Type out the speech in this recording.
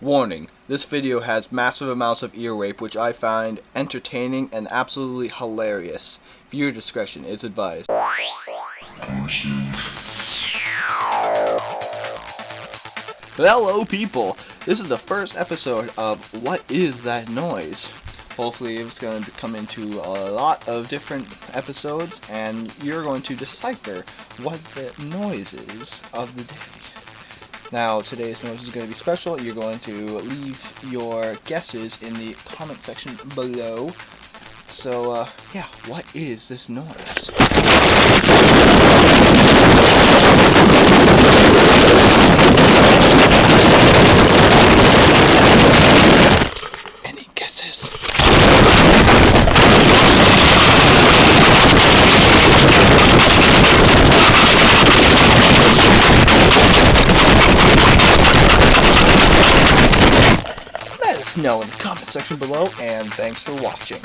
Warning, this video has massive amounts of ear rape which I find entertaining and absolutely hilarious. Viewer discretion is advised. Hello people, this is the first episode of What Is That Noise? Hopefully it's going to come into a lot of different episodes and you're going to decipher what the noise is of the day. Now, today's noise is going to be special. You're going to leave your guesses in the comment section below. So, yeah, what is this noise? Any guesses? Let us know in the comment section below, and thanks for watching.